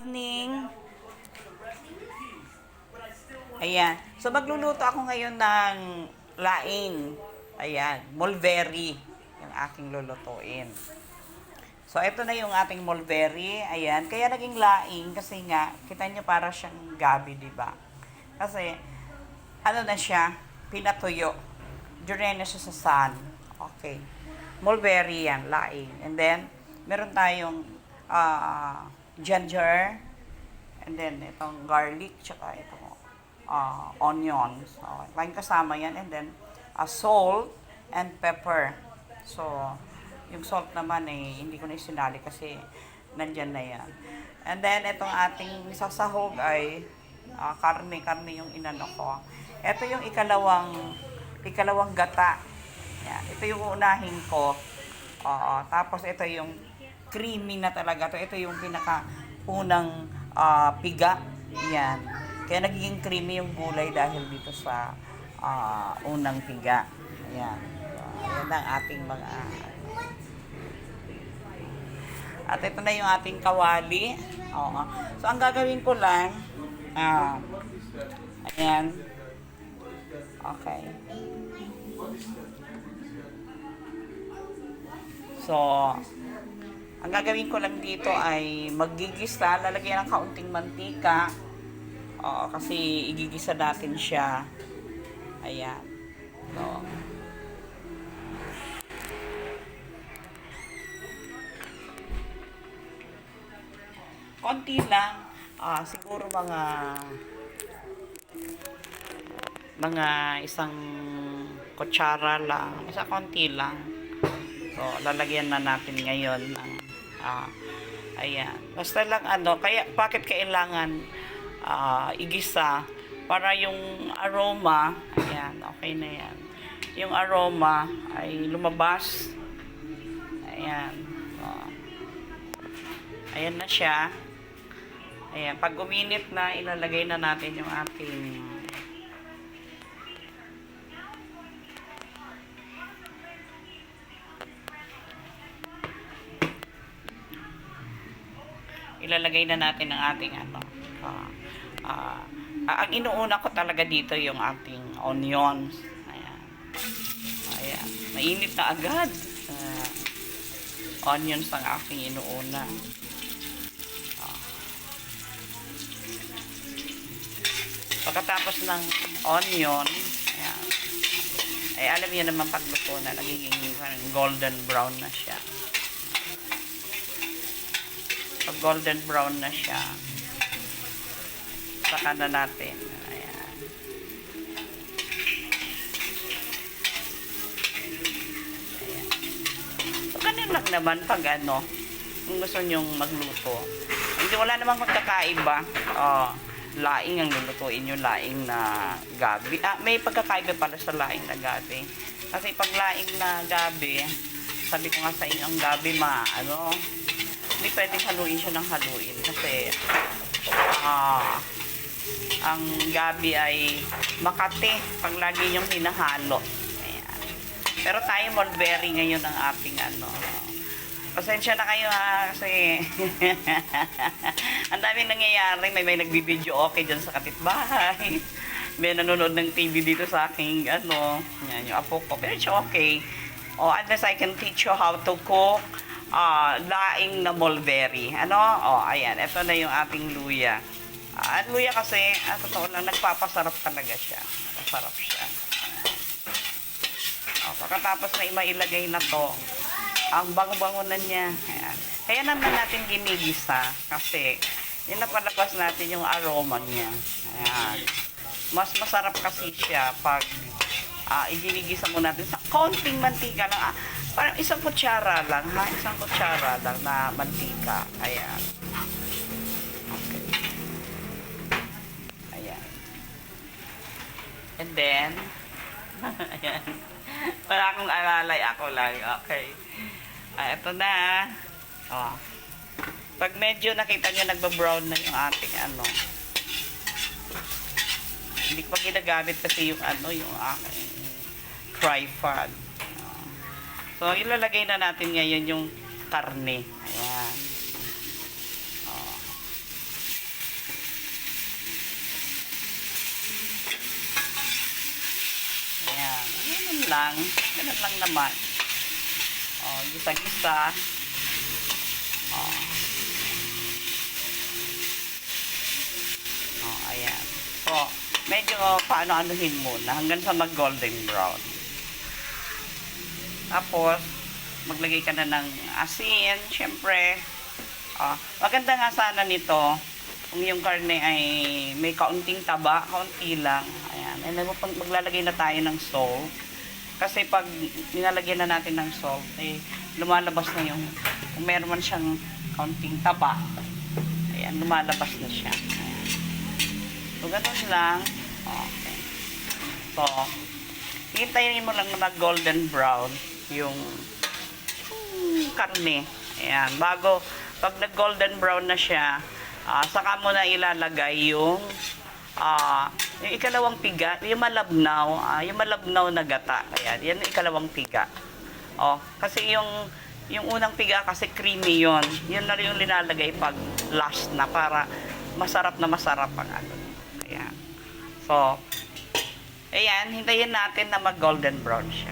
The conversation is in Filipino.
evening. Ayan. So, magluluto ako ngayon ng laing. Ayan. Mulberry. Yung aking lulutuin. So, ito na yung ating mulberry. Ayan. Kaya naging laing kasi nga, kita nyo para siyang gabi, di ba? Kasi, ano na siya, pinatuyo. During na siya sa sun. Okay. Mulberry yan, laing. And then, meron tayong ginger, and then itong garlic, tsaka itong onions. So, laging kasama yan. And then, salt and pepper. So, yung salt naman hindi ko na isinali kasi nandyan na yan. And then, itong ating sasahog ay karne yung inano ko. Ito yung ikalawang gata. Yan. Ito yung unahin ko. Tapos, ito yung creamy na talaga to. Ito yung pinaka-unang piga. Yan. Kaya nagiging creamy yung gulay dahil dito sa unang piga. Ayan. Ayan ang ating mga... At ito na yung ating kawali. So, ang gagawin ko lang, ayan. Okay. So, ang gagawin ko lang dito ay maggigisa, lalagyan ng kaunting mantika. Kasi igigisa natin siya. Ayan. So, konti lang. Siguro mga isang kutsara lang. Isa konti lang. So, lalagyan na natin ngayon ng ayan. Basta lang kaya bakit kailangan igisa para yung aroma, ayan, okay na yan. Yung aroma ay lumabas. Ayan. So, ayan na siya. Ayan, pag uminit na, ilalagay na natin yung ating ang ating ang inuuna ko talaga dito yung ating onions. Ayan. Ayan. Mainit na agad. Onions ang aking inuuna. Pagkatapos ng onion, ayan, ay alam niyo naman pagluto na, nagiging golden brown na siya. Pag golden brown na siya, saka na natin. Ayan. Ayan. So, ganun lang naman pag kung gusto nyong magluto. Hindi, wala namang magkakaiba. Laing ang lulutuin yung laing na gabi. May pagkakaiba pala sa laing na gabi. Kasi pag laing na gabi, sabi ko nga sa inyo, ang gabi hindi pwedeng haluin siya ng haluin. Kasi, ang gabi ay makati pag lagi niyong hinahalo. Ayan. Pero tayo mulberry ngayon ang ating pasensya na kayo kasi ang daming nangyayari. May nagbibideo okay dyan sa kapitbahay. May nanonood ng TV dito sa aking yan, yung apo ko. Pero it's okay. Unless I can teach you how to cook laing na mulberry. Ayan. Ito na yung ating luya. At luya kasi, totoo lang, nagpapasarap talaga siya. Masarap siya. Pagkatapos na mailagay na to, ang bango-bango na niya. Ayan. Kaya naman natin ginigisa kasi napalabas natin yung aroma niya. Ayan. Mas masarap kasi siya pag iginigisa mo natin sa konting mantika lang. Parang isang kutsara lang, isang kutsara lang na mantika. Ayan. Okay. Ayan. And then, ayan. Para akong alalay ako lang. Okay. Ito na. Pag medyo nakita nyo nagba-brown na yung ating hindi ko pa ginagamit kasi yung yung aking tripod. So, ilalagay na natin ngayon yung karne. Ayan. lang. Ganun lang naman. Oh, gisa-gisa. Oh. Oh, ayan. So, medyo paano-anuhin muna hanggang sa mag-golden brown. Tapos, maglagay ka na ng asin, syempre. Maganda nga sana nito kung yung karne ay may kaunting taba, kaunti lang. Ayan. And then, maglalagay na tayo ng salt. Kasi pag nilalagyan na natin ng salt, eh, lumalabas na yung, kung meron man siyang kaunting taba, ayan, lumalabas na siya. Ayan. So, ganun lang. Okay. So, hintayin mo lang na golden brown yung karne. Ayan. Bago, pag nag-golden brown na siya, saka mo na ilalagay yung ikalawang piga, yung malabnaw na gata. Ayan, yan yung ikalawang piga. Kasi yung unang piga kasi creamy yon. Yun na yung linalagay pag last na para masarap ang ano. Ayan. So, ayan, hintayin natin na mag-golden brown siya.